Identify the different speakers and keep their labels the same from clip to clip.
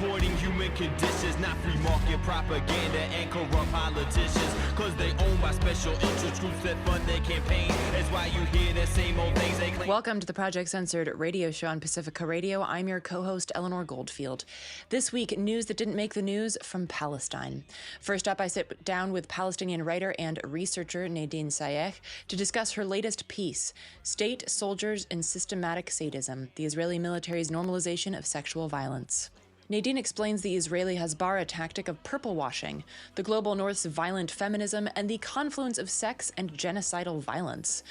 Speaker 1: exploiting human conditions, not free market propaganda and corrupt politicians, cause they owned by special interest groups that fund their campaign. That's why you hear the same old things they claim.
Speaker 2: Welcome to the Project Censored radio show on Pacifica Radio. I'm your co-host, Eleanor Goldfield. This week, news that didn't make the news from Palestine. First up, I sit down with Palestinian writer and researcher Nadine Sayegh to discuss her latest piece, State, Soldiers, and Systematic Sadism, the Israeli military's normalization of sexual violence. Nadine explains the Israeli hasbara tactic of purple washing, the global north's violent feminism, and the confluence of sex and genocidal violence.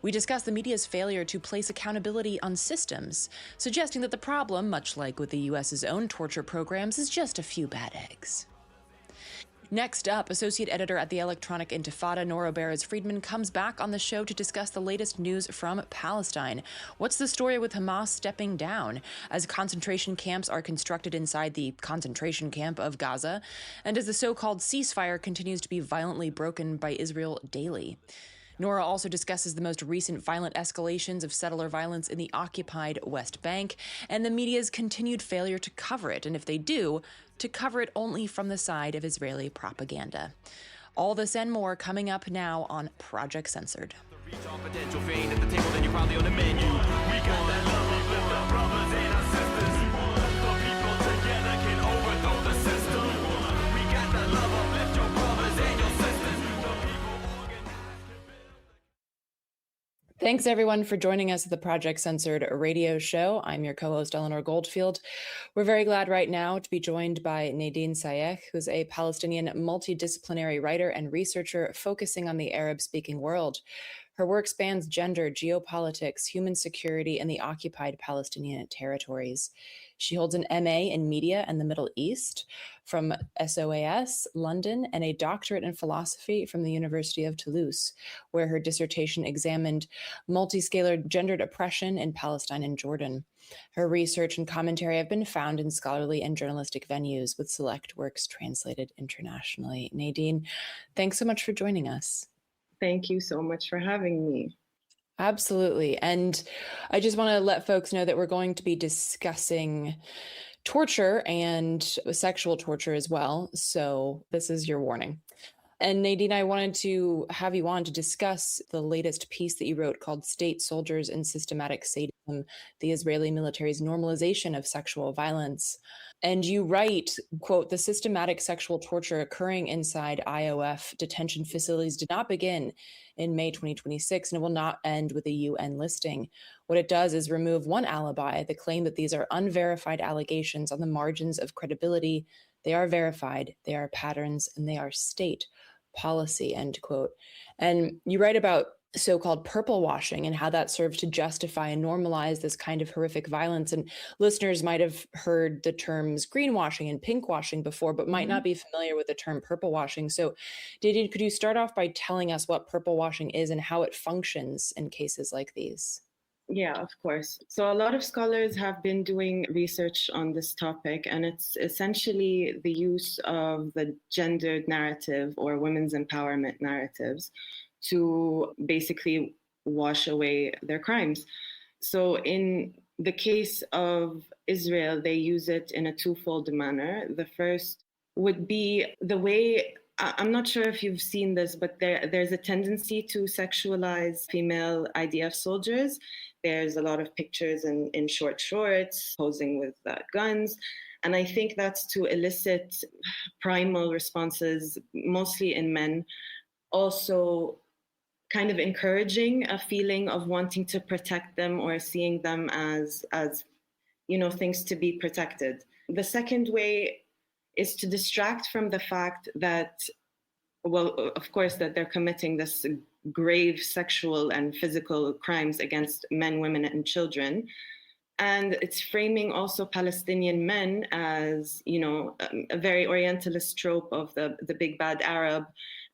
Speaker 2: We discuss the media's failure to place accountability on systems, suggesting that the problem, much like with the U.S.'s own torture programs, is just a few bad eggs. Next up, associate editor at the electronic Intifada, Nora Barrows Friedman, comes back on the show to discuss the latest news from Palestine. What's the story with Hamas stepping down as concentration camps are constructed inside the concentration camp of Gaza, and as the so-called ceasefire continues to be violently broken by Israel daily? Nora also discusses the most recent violent escalations of settler violence in the occupied West Bank and the media's continued failure to cover it, and if they do, to cover it only from the side of Israeli propaganda. All this and more coming up now on Project Censored. Thanks, everyone, for joining us at the Project Censored radio show. I'm your co-host, Eleanor Goldfield. We're very glad right now to be joined by Nadine Sayegh, who's a Palestinian multidisciplinary writer and researcher focusing on the Arab-speaking world. Her work spans gender, geopolitics, human security, and the occupied Palestinian territories. She holds an MA in Media and the Middle East from SOAS, London, and a doctorate in philosophy from the University of Toulouse, where her dissertation examined multiscalar gendered oppression in Palestine and Jordan. Her research and commentary have been found in scholarly and journalistic venues, with select works translated internationally. Nadine, thanks so much for joining us.
Speaker 3: Thank you so much for having me.
Speaker 2: Absolutely. And I just want to let folks know that we're going to be discussing torture and sexual torture as well. So this is your warning. And Nadine, I wanted to have you on to discuss the latest piece that you wrote called State, Soldiers, and Systematic Sadism, the Israeli military's normalization of sexual violence. And you write, quote, the systematic sexual torture occurring inside IOF detention facilities did not begin in May 2026 and it will not end with a UN listing. What it does is remove one alibi, the claim that these are unverified allegations on the margins of credibility. They are verified, they are patterns, and they are state policy, end quote. And you write about so-called purple washing and how that serves to justify and normalize this kind of horrific violence. And listeners might have heard the terms greenwashing and pinkwashing before, but might not be familiar with the term purple washing. So Nadine, could you start off by telling us what purple washing is and how it functions in cases like these?
Speaker 3: Yeah, of course. So a lot of scholars have been doing research on this topic, and it's essentially the use of the gendered narrative or women's empowerment narratives to basically wash away their crimes. So in the case of Israel, they use it in a twofold manner. The first would be the way, I'm not sure if you've seen this, but there's a tendency to sexualize female IDF soldiers. There's a lot of pictures in short shorts, posing with guns. And I think that's to elicit primal responses, mostly in men. Also, kind of encouraging a feeling of wanting to protect them or seeing them as things to be protected. The second way is to distract from the fact that, well, of course, that they're committing this grave sexual and physical crimes against men, women, and children. And it's framing also Palestinian men as, a very Orientalist trope of the big bad Arab,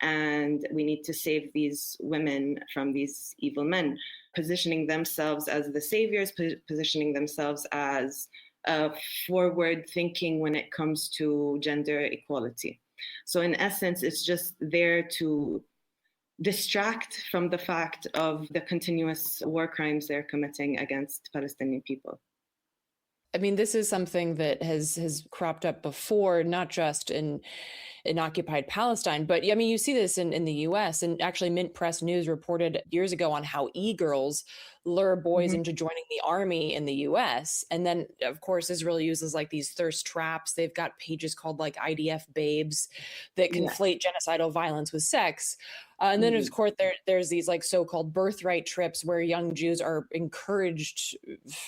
Speaker 3: and we need to save these women from these evil men, positioning themselves as the saviors, positioning themselves as forward thinking when it comes to gender equality. So in essence, it's just there to distract from the fact of the continuous war crimes they're committing against Palestinian people.
Speaker 2: I mean, this is something that has cropped up before, not just in occupied Palestine, but I mean, you see this in the US, and actually Mint Press News reported years ago on how e-girls lure boys into joining the army in the US. And then, of course, Israel uses like these thirst traps. They've got pages called like IDF babes that conflate genocidal violence with sex. And then, of course, there's these like so-called birthright trips where young Jews are encouraged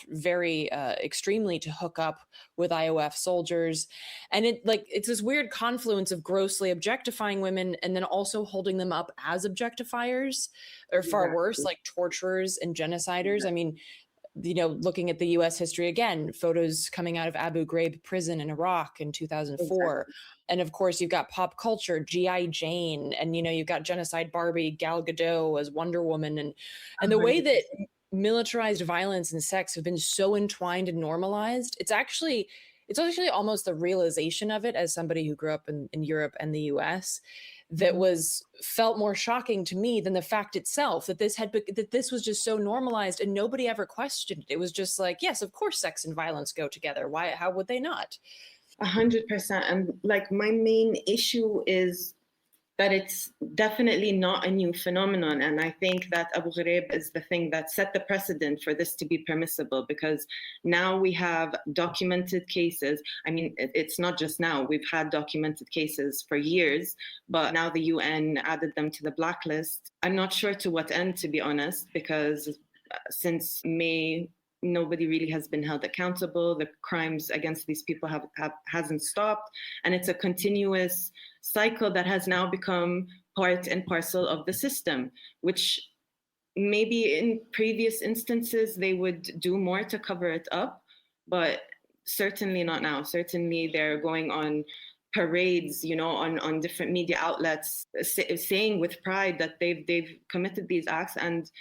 Speaker 2: very extremely to hook up with IOF soldiers. And it's this weird confluence of grossly objectifying women and then also holding them up as objectifiers, or far worse, like torturers and genociders. I mean, looking at the US history again, photos coming out of Abu Ghraib prison in Iraq in 2004. And of course, you've got pop culture, G.I. Jane, and, you've got Genocide Barbie, Gal Gadot as Wonder Woman. And the way that militarized violence and sex have been so entwined and normalized, it's actually almost the realization of it, as somebody who grew up in Europe and the US, that felt more shocking to me than the fact itself that this was just so normalized and nobody ever questioned it. It was just like, yes, of course, sex and violence go together. How would they not?
Speaker 3: 100%. And like my main issue is that it's definitely not a new phenomenon. And I think that Abu Ghraib is the thing that set the precedent for this to be permissible, because now we have documented cases. I mean, it's not just now. We've had documented cases for years, but now the UN added them to the blacklist. I'm not sure to what end, to be honest, because since May, nobody really has been held accountable. The crimes against these people hasn't stopped. And it's a continuous cycle that has now become part and parcel of the system, which maybe in previous instances they would do more to cover it up, but certainly not now. Certainly they're going on parades, on different media outlets, saying with pride that they've committed these acts. And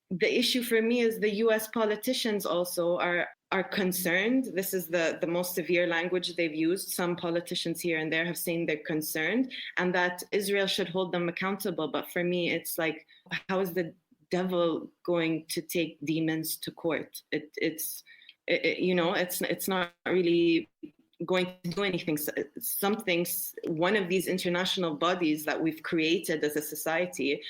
Speaker 3: the issue for me is the US politicians also are concerned. This is the most severe language they've used. Some politicians here and there have said they're concerned and that Israel should hold them accountable. But for me, it's like, how is the devil going to take demons to court? It's not really going to do anything. One of these international bodies that we've created as a society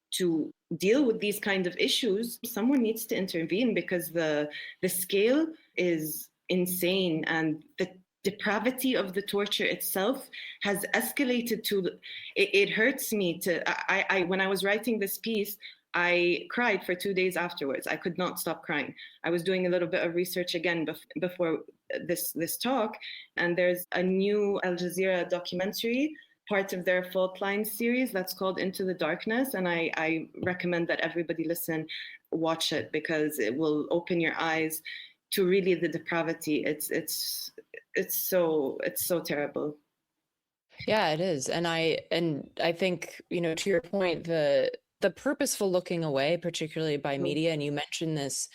Speaker 3: to deal with these kind of issues, someone needs to intervene, because the scale is insane and the depravity of the torture itself has escalated to, it hurts me I when I was writing this piece, I cried for 2 days afterwards. I could not stop crying. I was doing a little bit of research again before this talk, and there's a new Al Jazeera documentary, part of their Fault Line series, that's called Into the Darkness. And I recommend that everybody watch it, because it will open your eyes to really the depravity. It's so terrible.
Speaker 2: Yeah, it is. And I think, to your point, the purposeful looking away, particularly by media, and you mentioned this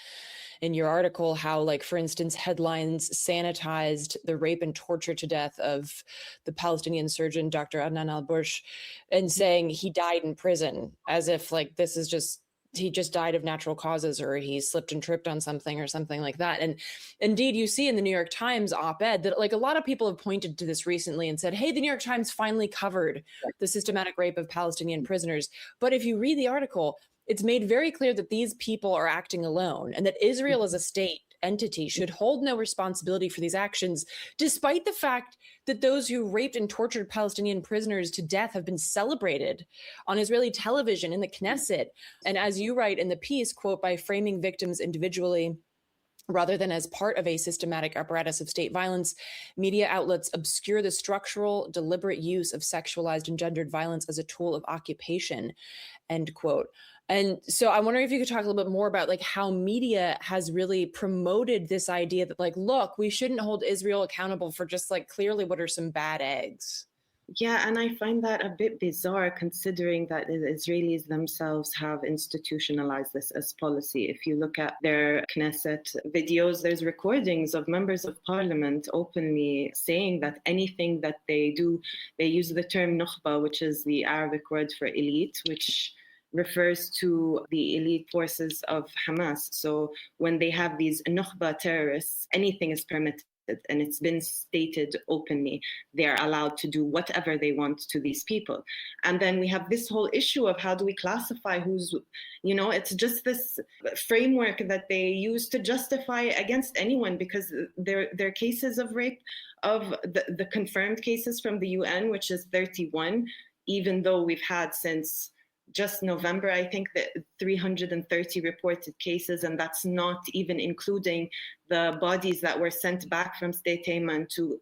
Speaker 2: in your article, how, like, for instance, headlines sanitized the rape and torture to death of the Palestinian surgeon, Dr. Adnan al-Bursh, and saying he died in prison, as if like this is he just died of natural causes, or he slipped and tripped on something or something like that. And indeed, you see in the New York Times op-ed that like a lot of people have pointed to this recently and said, hey, the New York Times finally covered the systematic rape of Palestinian prisoners. But if you read the article, it's made very clear that these people are acting alone, and that Israel as a state entity should hold no responsibility for these actions, despite the fact that those who raped and tortured Palestinian prisoners to death have been celebrated on Israeli television, in the Knesset. And as you write in the piece, quote, by framing victims individually rather than as part of a systematic apparatus of state violence, media outlets obscure the structural, deliberate use of sexualized and gendered violence as a tool of occupation, end quote. And so I'm wondering if you could talk a little bit more about like how media has really promoted this idea that like, look, we shouldn't hold Israel accountable for just like clearly what are some bad eggs.
Speaker 3: Yeah, and I find that a bit bizarre, considering that the Israelis themselves have institutionalized this as policy. If you look at their Knesset videos, there's recordings of members of parliament openly saying that anything that they do, they use the term nukhba, which is the Arabic word for elite, which refers to the elite forces of Hamas. So when they have these Nukhba terrorists, anything is permitted. And it's been stated openly, they're allowed to do whatever they want to these people. And then we have this whole issue of how do we classify who's, it's just this framework that they use to justify against anyone, because there are cases of rape, of the confirmed cases from the UN, which is 31, even though we've had since just November, I think, that 330 reported cases, and that's not even including the bodies that were sent back from State Ayman to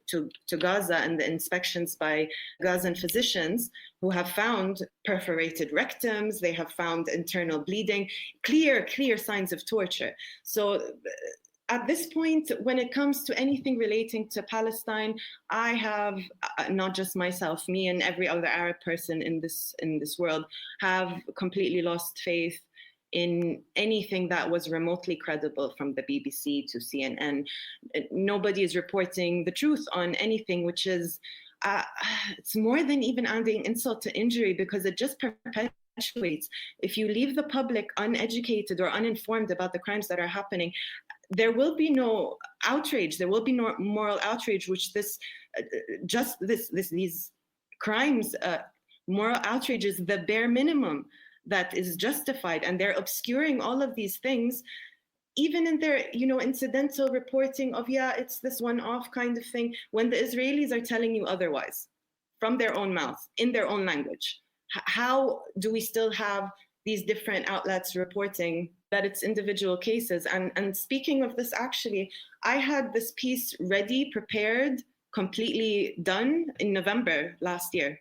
Speaker 3: Gaza, and the inspections by Gazan physicians who have found perforated rectums, they have found internal bleeding, clear signs of torture. So at this point, when it comes to anything relating to Palestine, I have, not just myself, me and every other Arab person in this world, have completely lost faith in anything that was remotely credible, from the BBC to CNN. Nobody is reporting the truth on anything, which is, it's more than even adding insult to injury, because it just perpetuates. If you leave the public uneducated or uninformed about the crimes that are happening, there will be no outrage. There will be no moral outrage, which these crimes, moral outrage is the bare minimum that is justified, and they're obscuring all of these things, even in their, incidental reporting of, it's this one-off kind of thing, when the Israelis are telling you otherwise, from their own mouth, in their own language. How do we still have these different outlets reporting that it's individual cases? And speaking of this, actually, I had this piece ready, prepared, completely done in November last year.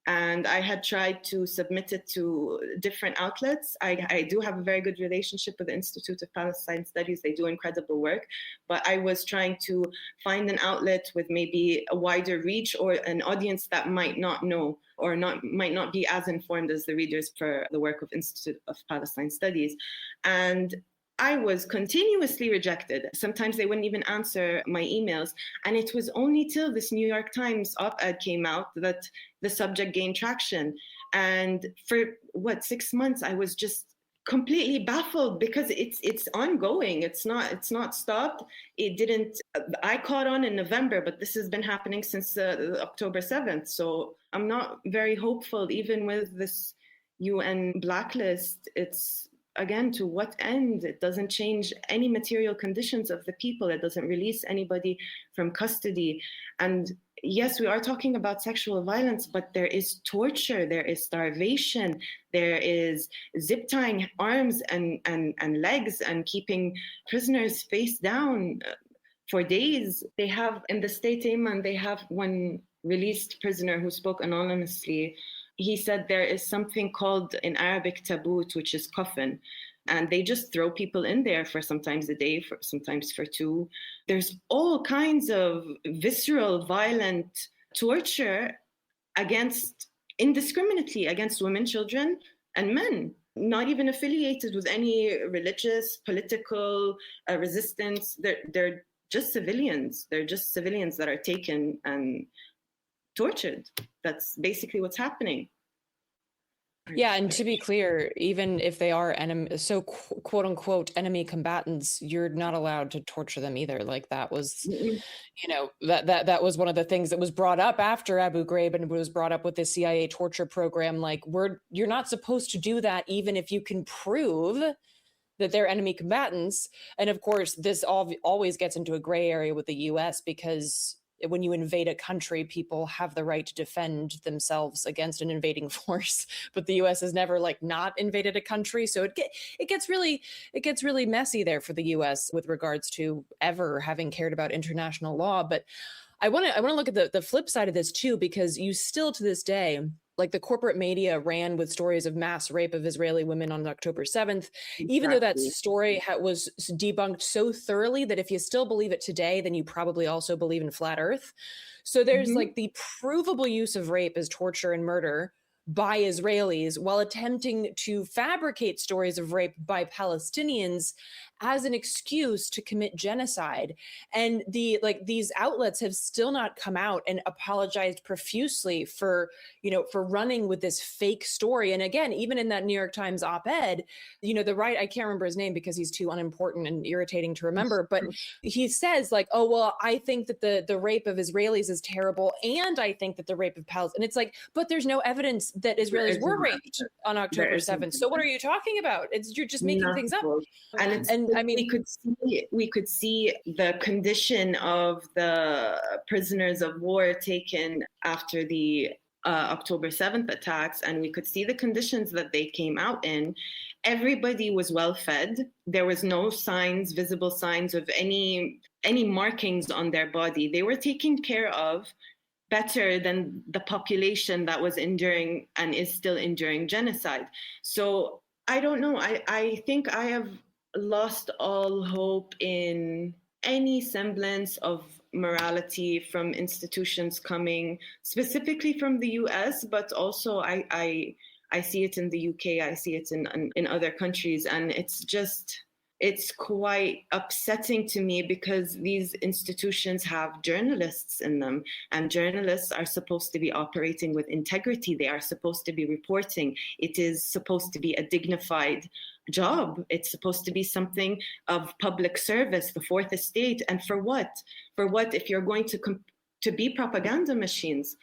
Speaker 3: And I had tried to submit it to different outlets. I do have a very good relationship with the Institute of Palestine Studies. They do incredible work. But I was trying to find an outlet with maybe a wider reach, or an audience that might not know, or might not be as informed as the readers for the work of Institute of Palestine Studies. And I was continuously rejected. Sometimes they wouldn't even answer my emails. And it was only till this New York Times op-ed came out that the subject gained traction. And for 6 months, I was just completely baffled, because it's ongoing. It's not stopped. It didn't. I caught on in November, but this has been happening since October 7th. So I'm not very hopeful, even with this UN blacklist. It's, again, to what end? It doesn't change any material conditions of the people. It doesn't release anybody from custody. And yes, we are talking about sexual violence, but there is torture, there is starvation, there is zip tying arms and legs, and keeping prisoners face down for days. They have, in the State Ayman, they have one released prisoner who spoke anonymously. He said there is something called in Arabic taboot, which is coffin. And they just throw people in there for sometimes a day, sometimes for 2. There's all kinds of visceral, violent torture indiscriminately against women, children, and men, not even affiliated with any religious, political resistance. They're just civilians. They're just civilians that are taken and tortured. That's basically what's happening.
Speaker 2: Yeah, and to be clear, even if they are quote unquote enemy combatants, you're not allowed to torture them either. Like, that was, that was one of the things that was brought up after Abu Ghraib, and it was brought up with the CIA torture program. Like, you're not supposed to do that, even if you can prove that they're enemy combatants. And of course, this always gets into a gray area with the US, because when you invade a country, people have the right to defend themselves against an invading force, but the US has never not invaded a country. So it gets really messy there for the US with regards to ever having cared about international law. But I want to look at the flip side of this too, because you still, to this day, the corporate media ran with stories of mass rape of Israeli women on October 7th, even though that story was debunked so thoroughly that if you still believe it today, then you probably also believe in flat earth. So there's the provable use of rape as torture and murder, by Israelis while attempting to fabricate stories of rape by Palestinians as an excuse to commit genocide. And these outlets have still not come out and apologized profusely for running with this fake story. And again, even in that New York Times op-ed, the right, I can't remember his name because he's too unimportant and irritating to remember, but he says like, oh, well, I think that the rape of Israelis is terrible, and I think that the rape of Palestinians, and it's like, but there's no evidence that Israelis were raped on October 7th. So what are you talking about? You're just making things up.
Speaker 3: And I mean, we could see the condition of the prisoners of war taken after the October 7th attacks, and we could see the conditions that they came out in. Everybody was well fed. There was no visible signs of any markings on their body. They were taken care of better than the population that was enduring and is still enduring genocide. So I don't know. I think I have lost all hope in any semblance of morality from institutions coming specifically from the US, but also I see it in the UK, I see it in other countries, and it's quite upsetting to me because these institutions have journalists in them, and journalists are supposed to be operating with integrity. They are supposed to be reporting. It is supposed to be a dignified job. It's supposed to be something of public service, the fourth estate. And for what? For what if you're going to be propaganda machines?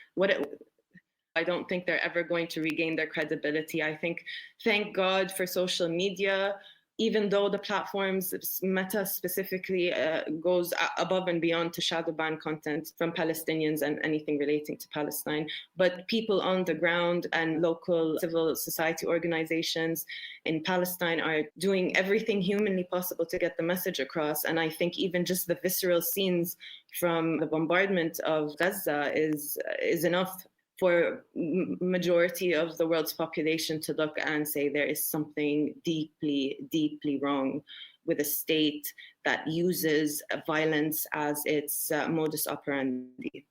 Speaker 3: I don't think they're ever going to regain their credibility. I think, thank God for social media, even though the platforms, Meta specifically, goes above and beyond to shadow ban content from Palestinians and anything relating to Palestine. But people on the ground and local civil society organizations in Palestine are doing everything humanly possible to get the message across. And I think even just the visceral scenes from the bombardment of Gaza is enough for majority of the world's population to look and say there is something deeply, deeply wrong with a state that uses violence as its modus operandi.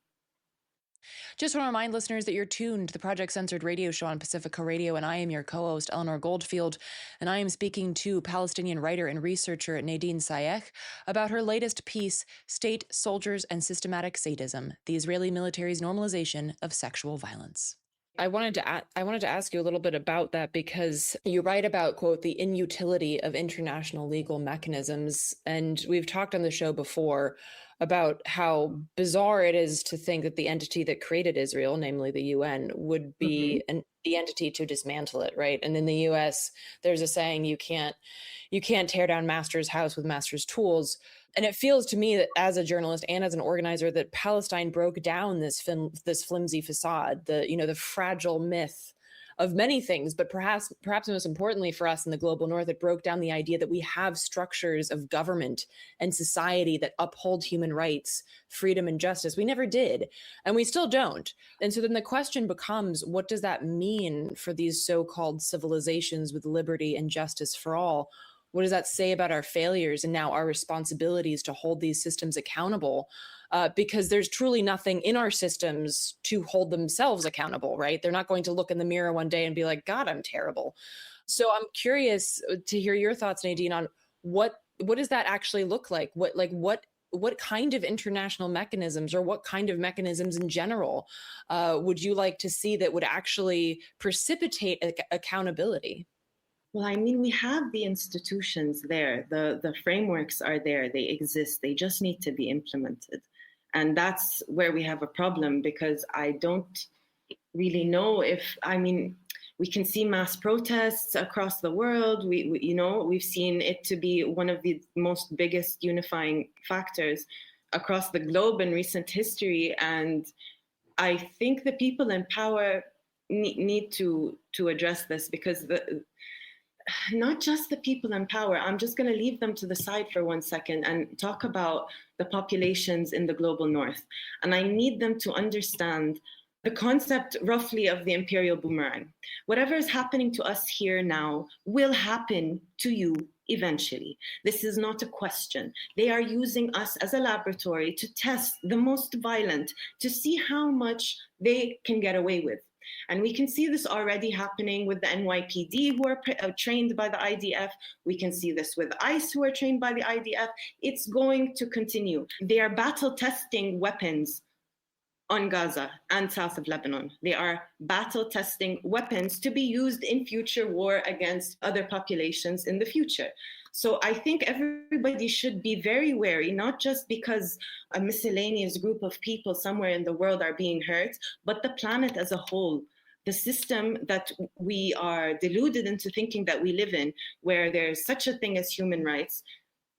Speaker 2: Just want to remind listeners that you're tuned to the Project Censored radio show on Pacifica Radio, and I am your co-host, Eleanor Goldfield, and I am speaking to Palestinian writer and researcher Nadine Sayegh about her latest piece, State, Soldiers, and Systematic Sadism, the Israeli military's normalization of sexual violence. I wanted to ask you a little bit about that because you write about, quote, the inutility of international legal mechanisms. And we've talked on the show before about how bizarre it is to think that the entity that created Israel, namely the UN, would be the entity to dismantle it, right? And in the US, there's a saying, you can't tear down master's house with master's tools. And it feels to me that as a journalist and as an organizer that Palestine broke down this flimsy facade, the fragile myth of many things, but perhaps most importantly for us in the global north, it broke down the idea that we have structures of government and society that uphold human rights, freedom, and justice. We never did, and we still don't. And so then the question becomes, what does that mean for these so-called civilizations with liberty and justice for all? What does that say about our failures and now our responsibilities to hold these systems accountable? Because there's truly nothing in our systems to hold themselves accountable, right? They're not going to look in the mirror one day and be like, God, I'm terrible. So I'm curious to hear your thoughts, Nadine, on what does that actually look like? What kind of international mechanisms, or what kind of mechanisms in general would you like to see that would actually precipitate accountability?
Speaker 3: Well, I mean, we have the institutions there. The frameworks are there. They exist. They just need to be implemented. And that's where we have a problem, because I don't really know we can see mass protests across the world. We've seen it to be one of the most biggest unifying factors across the globe in recent history. And I think the people in power need to address this, because not just the people in power. I'm just going to leave them to the side for 1 second and talk about the populations in the global north. And I need them to understand the concept roughly of the imperial boomerang. Whatever is happening to us here now will happen to you eventually. This is not a question. They are using us as a laboratory to test the most violent, to see how much they can get away with. And we can see this already happening with the NYPD, who are trained by the IDF. We can see this with ICE, who are trained by the IDF. It's going to continue. They are battle testing weapons on Gaza and south of Lebanon. They are battle testing weapons to be used in future war against other populations in the future. So I think everybody should be very wary, not just because a miscellaneous group of people somewhere in the world are being hurt, but the planet as a whole. The system that we are deluded into thinking that we live in, where there's such a thing as human rights,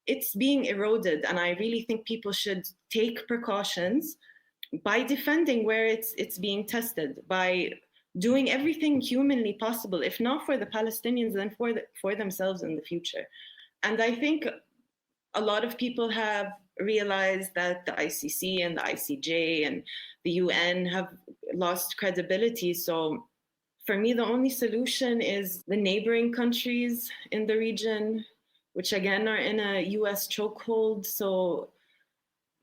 Speaker 3: it's being eroded. And I really think people should take precautions by defending where it's being tested, by doing everything humanly possible, if not for the Palestinians, then for themselves in the future. And I think a lot of people have realized that the ICC and the ICJ and the UN have lost credibility. So for me, the only solution is the neighboring countries in the region, which again are in a US chokehold. So,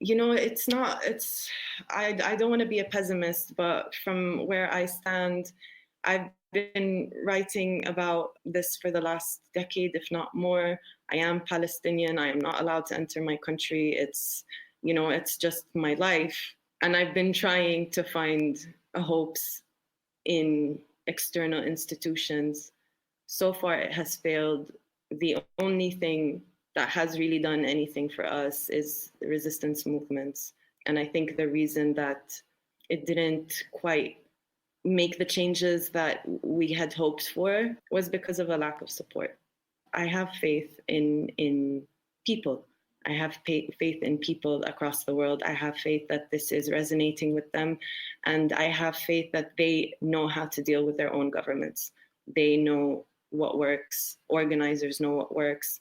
Speaker 3: you know, I don't want to be a pessimist, but from where I stand, I've been writing about this for the last decade, if not more. I am Palestinian. I am not allowed to enter my country. It's just my life. And I've been trying to find hopes in external institutions. So far, it has failed. The only thing that has really done anything for us is the resistance movements. And I think the reason that it didn't quite make the changes that we had hoped for was because of a lack of support. I have faith in people. I have faith in people across the world. I have faith that this is resonating with them. And I have faith that they know how to deal with their own governments. They know what works. Organizers know what works.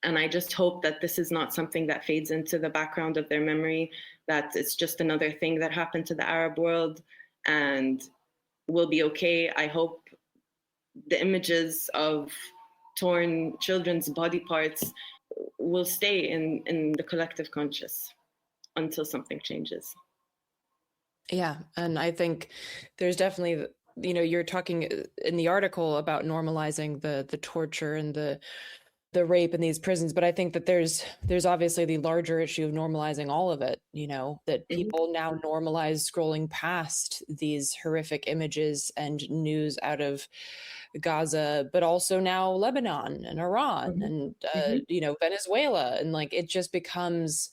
Speaker 3: And I just hope that this is not something that fades into the background of their memory, that it's just another thing that happened to the Arab world and will be okay. I hope the images of torn children's body parts will stay in the collective conscious until something changes.
Speaker 2: Yeah, and I think there's definitely, you're talking in the article about normalizing the torture and the rape in these prisons, but I think that there's obviously the larger issue of normalizing all of it, that people now normalize scrolling past these horrific images and news out of Gaza, but also now Lebanon and Iran and, Venezuela. And like, it just becomes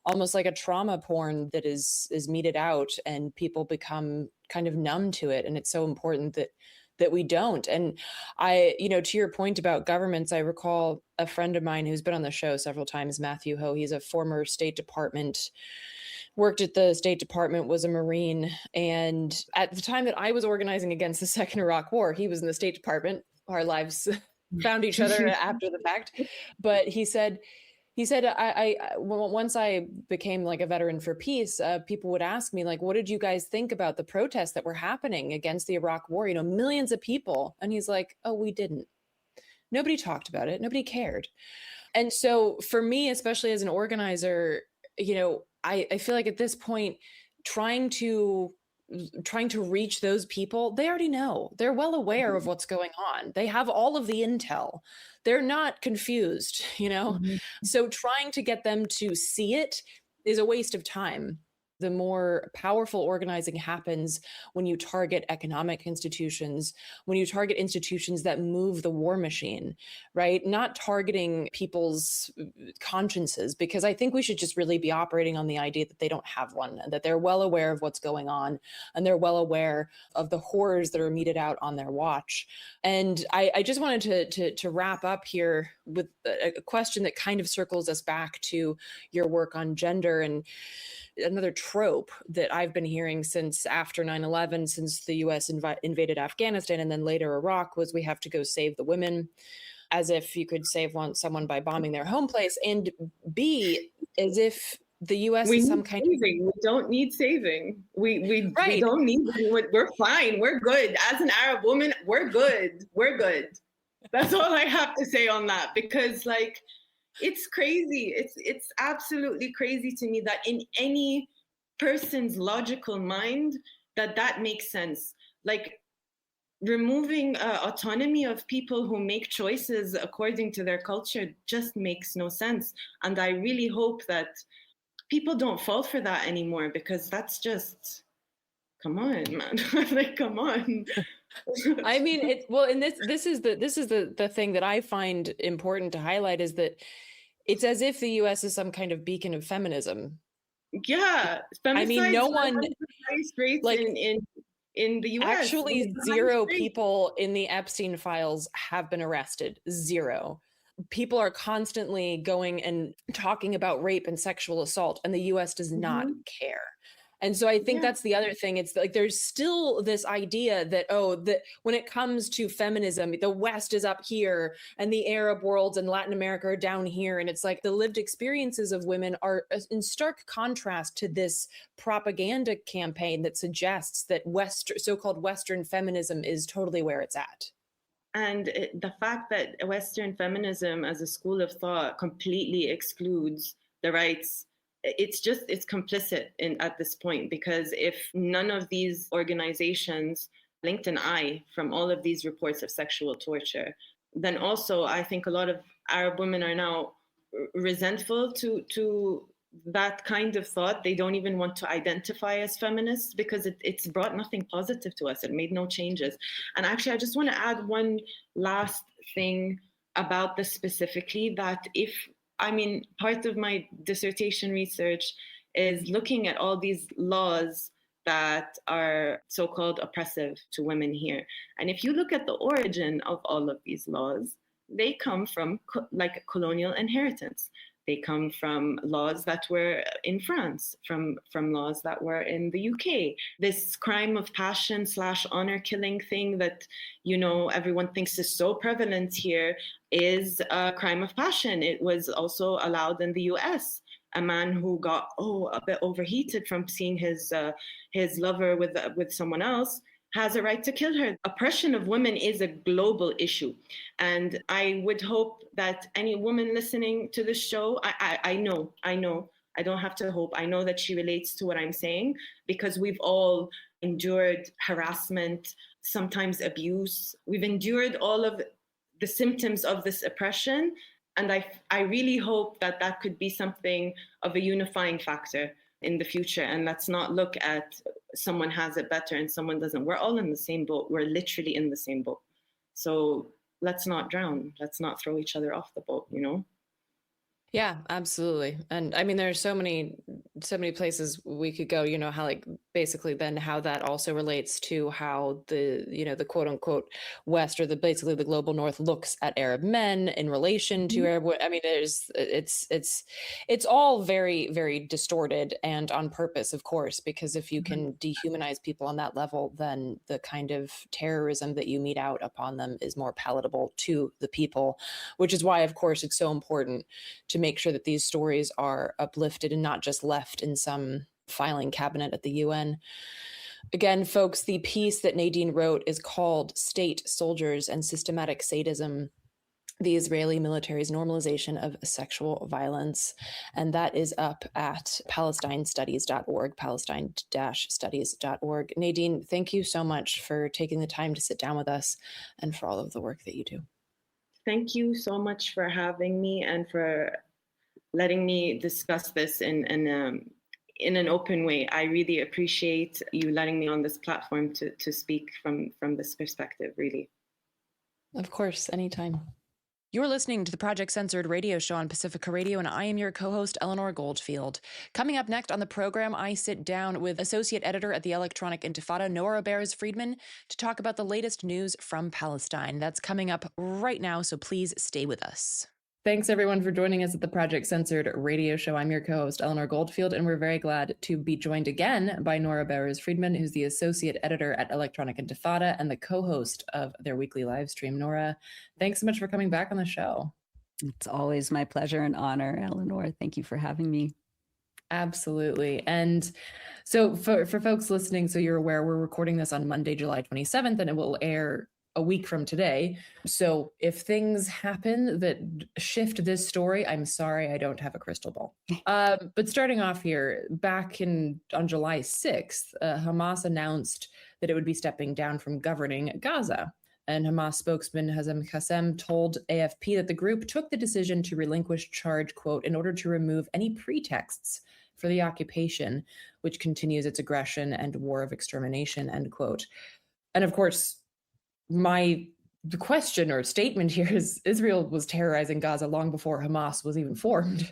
Speaker 2: almost like a trauma porn that is meted out, and people become kind of numb to it. And it's so important that we don't. And I, to your point about governments, I recall a friend of mine who's been on the show several times, Matthew Ho. He's a former State Department, worked at the State Department, was a Marine. And at the time that I was organizing against the Second Iraq War, he was in the State Department. Our lives found each other after the fact. But he said, I once I became like a veteran for peace, people would ask me, like, what did you guys think about the protests that were happening against the Iraq War? Millions of people. And he's like, oh, we didn't. Nobody talked about it. Nobody cared. And so for me, especially as an organizer, I feel like at this point, trying to reach those people, they already know. They're well aware of what's going on. They have all of the intel. They're not confused, So trying to get them to see it is a waste of time. The more powerful organizing happens when you target economic institutions, when you target institutions that move the war machine, right? Not targeting people's consciences, because I think we should just really be operating on the idea that they don't have one, and that they're well aware of what's going on, and they're well aware of the horrors that are meted out on their watch. And I just wanted to wrap up here with a question that kind of circles us back to your work on gender, and another trope that I've been hearing since after 9/11, since the US invaded Afghanistan and then later Iraq, was we have to go save the women, as if you could save someone by bombing their home place, and B, as if the US is some kind of...
Speaker 3: We don't need saving. We don't need, we're fine. We're good. As an Arab woman, we're good. We're good. That's all I have to say on that, because like, it's crazy. It's absolutely crazy to me that in any person's logical mind that makes sense. Like, removing autonomy of people who make choices according to their culture just makes no sense. And I really hope that people don't fall for that anymore, because that's just, come on, man. Like, come on.
Speaker 2: I mean, and this is the thing that I find important to highlight, is that it's as if the US is some kind of beacon of feminism.
Speaker 3: Yeah.
Speaker 2: I mean, no one,
Speaker 3: like, in the US.
Speaker 2: Actually, 0 people in the Epstein files have been arrested. 0. People are constantly going and talking about rape and sexual assault, and the US does not care. And so I think that's the other thing. It's like there's still this idea that, that when it comes to feminism, the West is up here and the Arab world and Latin America are down here. And it's like the lived experiences of women are in stark contrast to this propaganda campaign that suggests that so-called Western feminism is totally where it's at.
Speaker 3: And the fact that Western feminism as a school of thought completely excludes the rights, it's complicit at this point, because if none of these organizations blinked an eye from all of these reports of sexual torture, then also I think a lot of Arab women are now resentful to that kind of thought. They don't even want to identify as feminists, because it's brought nothing positive to us. It made no changes. And actually, I just want to add one last thing about this specifically, that part of my dissertation research is looking at all these laws that are so-called oppressive to women here. And if you look at the origin of all of these laws, they come from colonial inheritance. They come from laws that were in France, from laws that were in the UK. This crime of passion / honor killing thing that, everyone thinks is so prevalent here is a crime of passion. It was also allowed in the US. A man who got a bit overheated from seeing his lover with someone else has a right to kill her. Oppression of women is a global issue. And I would hope that any woman listening to this show, I know, I don't have to hope, I know that she relates to what I'm saying, because we've all endured harassment, sometimes abuse. We've endured all of the symptoms of this oppression. And I really hope that could be something of a unifying factor in the future. And let's not look at someone has it better and someone doesn't. We're all in the same boat. We're literally in the same boat. So let's not drown. Let's not throw each other off the boat,
Speaker 2: Yeah, absolutely. And I mean, there are so many places we could go, how basically then how that also relates to how the quote unquote West, or basically the global North, looks at Arab men in relation to Arab. I mean, it's all very, very distorted, and on purpose, of course, because if you can dehumanize people on that level, then the kind of terrorism that you mete out upon them is more palatable to the people, which is why, of course, it's so important to make sure that these stories are uplifted and not just left in some filing cabinet at the UN. Again, folks, the piece that Nadine wrote is called State, Soldiers, and Systematic Sadism, the Israeli military's normalization of sexual violence. And that is up at palestinestudies.org, palestine-studies.org. Nadine, thank you so much for taking the time to sit down with us and for all of the work that you do.
Speaker 3: Thank you so much for having me and for letting me discuss this in an open way. I really appreciate you letting me on this platform to speak from this perspective, really.
Speaker 2: Of course, anytime. You're listening to the Project Censored radio show on Pacifica Radio, and I am your co-host, Eleanor Goldfield. Coming up next on the program, I sit down with associate editor at the Electronic Intifada, Nora Friedman, to talk about the latest news from Palestine. That's coming up right now, so please stay with us. Thanks, everyone, for joining us at the Project Censored radio show. I'm your co-host, Eleanor Goldfield, and we're very glad to be joined again by Nora Friedman, who's the associate editor at Electronic Intifada and the co-host of their weekly live stream. Nora, thanks so much for coming back on the show.
Speaker 4: It's always my pleasure and honor, Eleanor. Thank you for having me.
Speaker 2: Absolutely. And so for folks listening, so you're aware, we're recording this on Monday, July 27th, and it will air a week from today. So if things happen that shift this story, I'm sorry, I don't have a crystal ball. But starting off here, back on July 6th, Hamas announced that it would be stepping down from governing Gaza. And Hamas spokesman Hazem Qassem told AFP that the group took the decision to relinquish charge, quote, in order to remove any pretexts for the occupation, which continues its aggression and war of extermination, end quote. And of course, the question or statement here is Israel was terrorizing Gaza long before Hamas was even formed.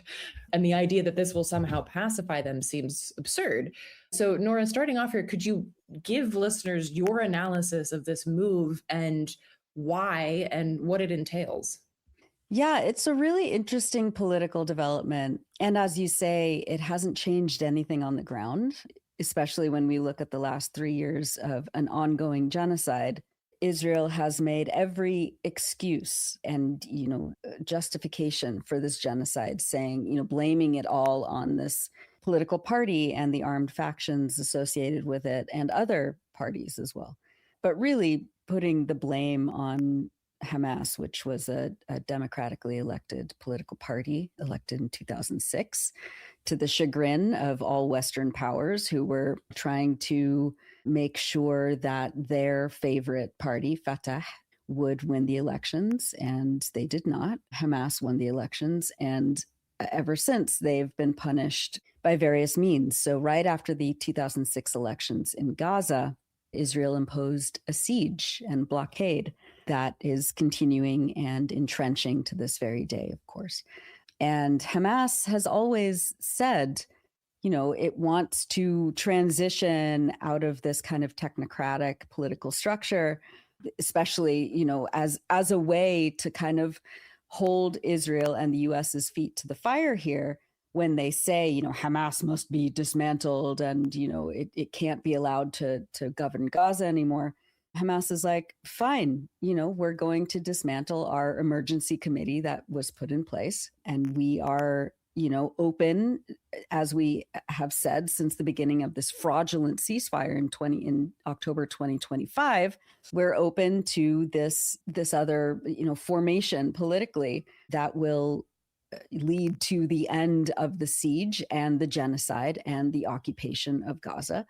Speaker 2: And the idea that this will somehow pacify them seems absurd. So, Nora, starting off here, could you give listeners your analysis of this move and why and what it entails?
Speaker 4: Yeah, it's a really interesting political development. And as you say, it hasn't changed anything on the ground, especially when we look at the last 3 years of an ongoing genocide. Israel has made every excuse and, justification for this genocide, saying, blaming it all on this political party and the armed factions associated with it and other parties as well. But really putting the blame on Hamas, which was a democratically elected political party elected in 2006, to the chagrin of all Western powers who were trying to make sure that their favorite party, Fatah, would win the elections, and they did not. Hamas won the elections, and ever since they've been punished by various means. So right after the 2006 elections in Gaza, Israel imposed a siege and blockade that is continuing and entrenching to this very day, of course. And Hamas has always said, it wants to transition out of this kind of technocratic political structure, especially, as a way to kind of hold Israel and the US's feet to the fire here when they say, Hamas must be dismantled and, it can't be allowed to govern Gaza anymore. Hamas is like, fine, we're going to dismantle our emergency committee that was put in place. And we are, open, as we have said since the beginning of this fraudulent ceasefire in October 2025, we're open to this other, formation politically that will lead to the end of the siege and the genocide and the occupation of Gaza.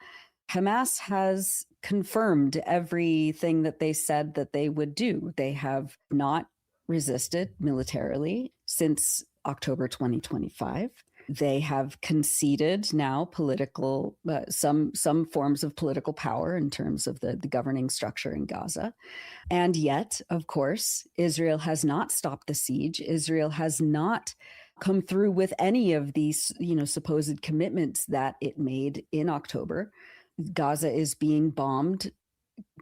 Speaker 4: Hamas has confirmed everything that they said that they would do. They have not resisted militarily since October 2025. They have conceded now political, some forms of political power in terms of the governing structure in Gaza. And yet, of course, Israel has not stopped the siege. Israel has not come through with any of these, supposed commitments that it made in October. Gaza is being bombed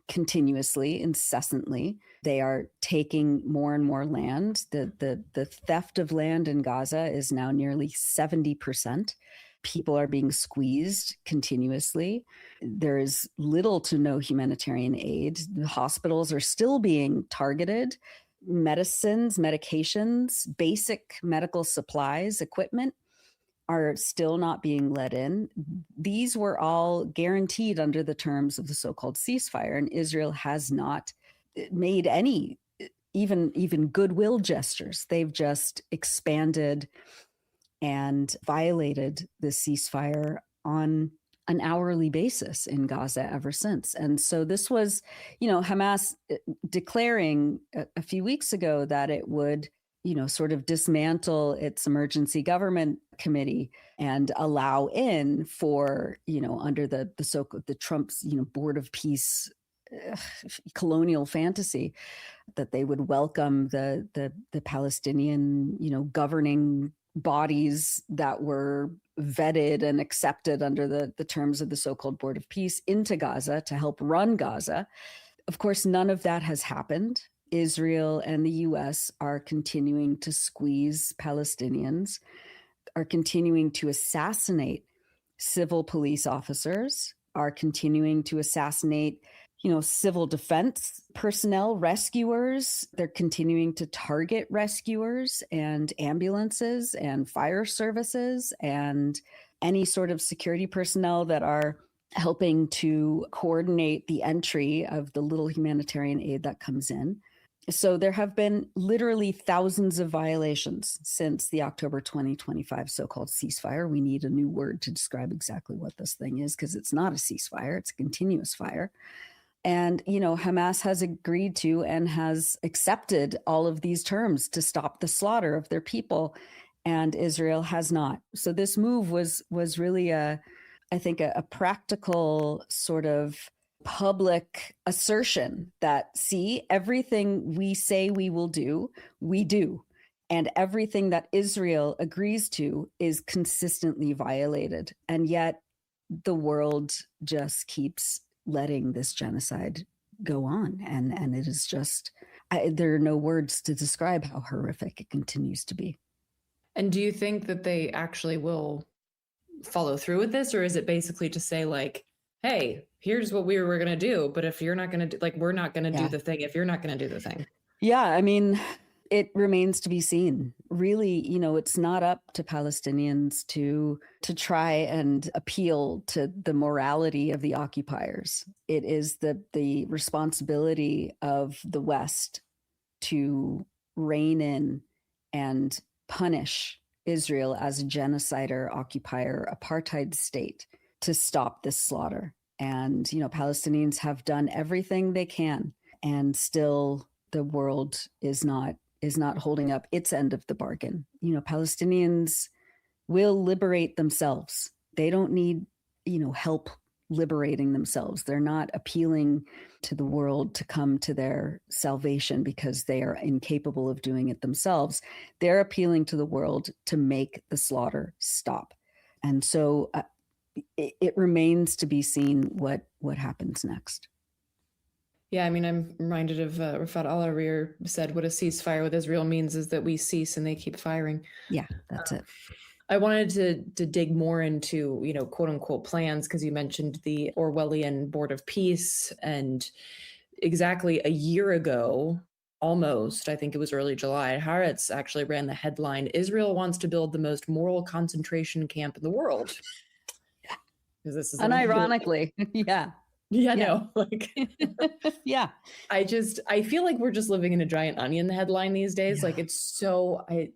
Speaker 4: continuously, incessantly. They are taking more and more land. The theft of land in Gaza is now nearly 70%. People are being squeezed continuously. There is little to no humanitarian aid. The hospitals are still being targeted. Medicines, medications, basic medical supplies, equipment are still not being let in. These were all guaranteed under the terms of the so-called ceasefire, and Israel has not made any even goodwill gestures. They've just expanded and violated the ceasefire on an hourly basis in Gaza ever since. And so this was, Hamas declaring a few weeks ago that it would sort of dismantle its emergency government committee and allow in for, under the Trump's, Board of Peace colonial fantasy, that they would welcome the Palestinian, governing bodies that were vetted and accepted under the terms of the so-called Board of Peace into Gaza to help run Gaza. Of course, none of that has happened. Israel and the US are continuing to squeeze Palestinians, are continuing to assassinate civil police officers, are continuing to assassinate, civil defense personnel, rescuers. They're continuing to target rescuers and ambulances and fire services and any sort of security personnel that are helping to coordinate the entry of the little humanitarian aid that comes in. So there have been literally thousands of violations since the October 2025 so-called ceasefire. We need a new word to describe exactly what this thing is, because it's not a ceasefire, it's a continuous fire. And, Hamas has agreed to and has accepted all of these terms to stop the slaughter of their people, and Israel has not. So this move was really I think a practical sort of public assertion that, see, everything we say we will do, we do. And everything that Israel agrees to is consistently violated. And yet the world just keeps letting this genocide go on. And it is just, there are no words to describe how horrific it continues to be.
Speaker 2: And do you think that they actually will follow through with this? Or is it basically to say, like, hey, here's what we were going to do, but if you're not going to do, like, we're not going to do the thing if you're not going to do the thing?
Speaker 4: Yeah, I mean, it remains to be seen. Really, it's not up to Palestinians to try and appeal to the morality of the occupiers. It is the responsibility of the West to rein in and punish Israel as a genocider, occupier, apartheid state to stop this slaughter. And, Palestinians have done everything they can, and still the world is not holding up its end of the bargain. Palestinians will liberate themselves. They don't need, help liberating themselves. They're not appealing to the world to come to their salvation because they are incapable of doing it themselves. They're appealing to the world to make the slaughter stop. And so it remains to be seen what happens next.
Speaker 2: Yeah, I mean, I'm reminded of Rafat al-Hariri said, what a ceasefire with Israel means is that we cease and they keep firing.
Speaker 4: Yeah, that's it.
Speaker 2: I wanted to dig more into, quote unquote plans, because you mentioned the Orwellian Board of Peace. And exactly a year ago, almost, I think it was early July, Haaretz actually ran the headline, Israel wants to build the most moral concentration camp in the world. Because this is
Speaker 4: unironically, yeah.
Speaker 2: Yeah, no, like,
Speaker 4: yeah.
Speaker 2: I feel like we're just living in a giant onion headline these days. Yeah. Like, it's so, I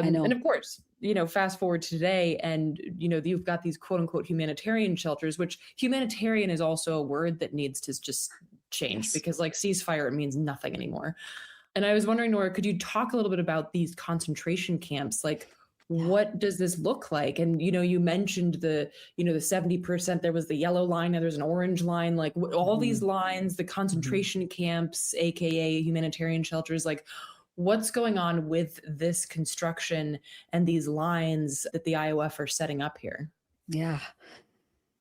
Speaker 2: know. And of course, fast forward to today and, you've got these quote unquote humanitarian shelters, which humanitarian is also a word that needs to just change, because like ceasefire means nothing anymore. And I was wondering, Nora, could you talk a little bit about these concentration camps? Like, what does this look like? And, you mentioned the 70%, there was the yellow line, and there's an orange line, like all these lines, the concentration camps, AKA humanitarian shelters, like what's going on with this construction and these lines that the IOF are setting up here?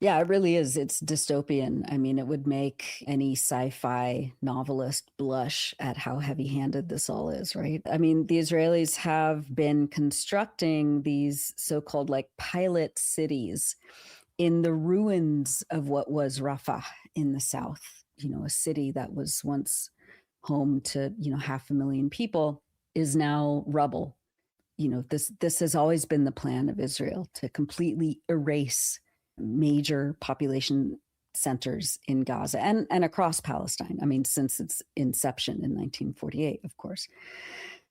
Speaker 4: Yeah, it really is. It's dystopian. I mean, it would make any sci-fi novelist blush at how heavy-handed this all is, right? I mean, the Israelis have been constructing these so-called like pilot cities in the ruins of what was Rafah in the south, a city that was once home to, 500,000 people is now rubble. This has always been the plan of Israel, to completely erase major population centers in Gaza and across Palestine. I mean, since its inception in 1948, of course.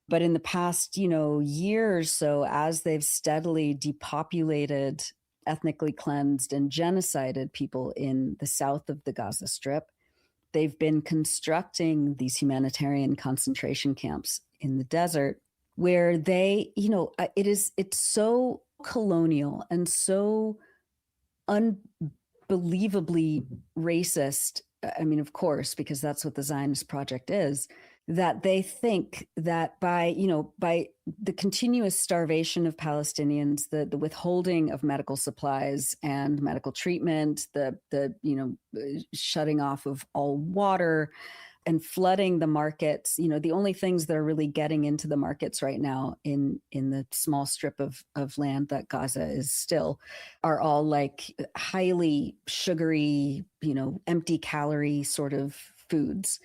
Speaker 4: But in the past, year or so, as they've steadily depopulated, ethnically cleansed, and genocided people in the south of the Gaza Strip, they've been constructing these humanitarian concentration camps in the desert where they, it's so colonial and so unbelievably racist. I mean, of course, because that's what the Zionist project is, that they think that by the continuous starvation of Palestinians, the withholding of medical supplies and medical treatment, the shutting off of all water and flooding the markets, the only things that are really getting into the markets right now in the small strip of land that Gaza is still are all like highly sugary, empty calorie sort of foods,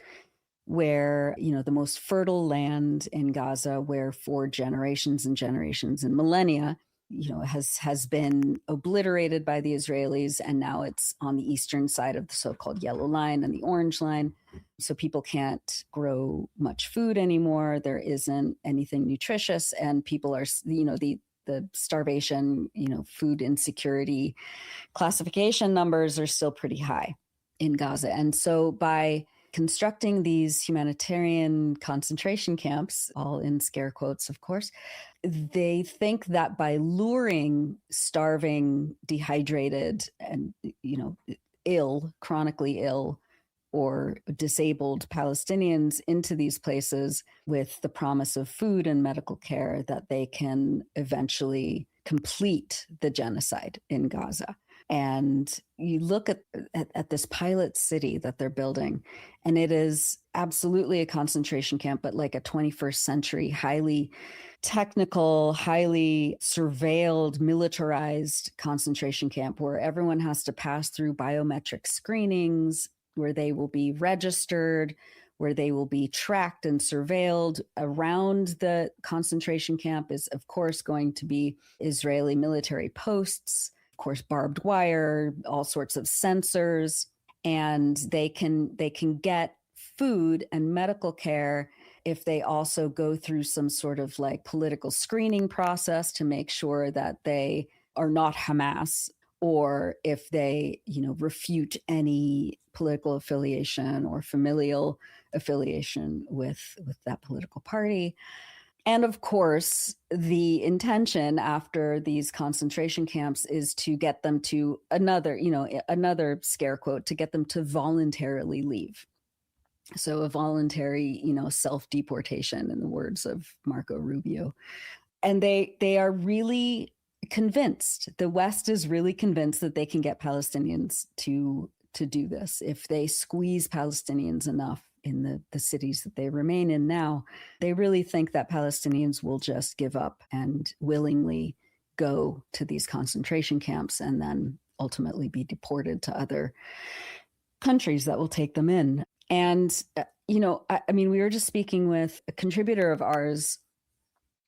Speaker 4: where, the most fertile land in Gaza, where for generations and generations and millennia, has been obliterated by the Israelis, and now it's on the eastern side of the so-called yellow line and the orange line. So people can't grow much food anymore. There isn't anything nutritious, and people are, the starvation, food insecurity classification numbers are still pretty high in Gaza. And so by constructing these humanitarian concentration camps, all in scare quotes, of course, they think that by luring starving, dehydrated, and, chronically ill, or disabled Palestinians into these places with the promise of food and medical care, that they can eventually complete the genocide in Gaza. And you look at this pilot city that they're building, and it is absolutely a concentration camp, but like a 21st century, highly technical, highly surveilled, militarized concentration camp where everyone has to pass through biometric screenings, where they will be registered, where they will be tracked and surveilled. Around the concentration camp is, of course, going to be Israeli military posts, of course, barbed wire, all sorts of sensors, and they can get food and medical care if they also go through some sort of like political screening process to make sure that they are not Hamas, or if they, refute any political affiliation or familial affiliation with that political party. And of course, the intention after these concentration camps is to get them to another scare quote, to get them to voluntarily leave. So a voluntary, self-deportation, in the words of Marco Rubio. And they are really convinced, the West is really convinced that they can get Palestinians to do this. If they squeeze Palestinians enough in the cities that they remain in now, they really think that Palestinians will just give up and willingly go to these concentration camps and then ultimately be deported to other countries that will take them in. And, we were just speaking with a contributor of ours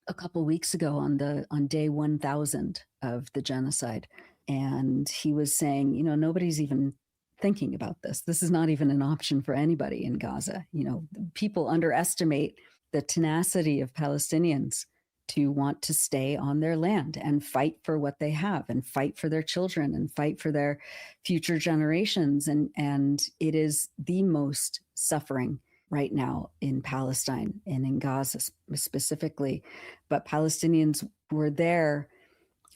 Speaker 4: a couple of weeks ago on day 1000 of the genocide. And he was saying, nobody's even thinking about this. This is not even an option for anybody in Gaza. People underestimate the tenacity of Palestinians to want to stay on their land and fight for what they have and fight for their children and fight for their future generations. And it is the most suffering right now in Palestine and in Gaza specifically. But Palestinians were there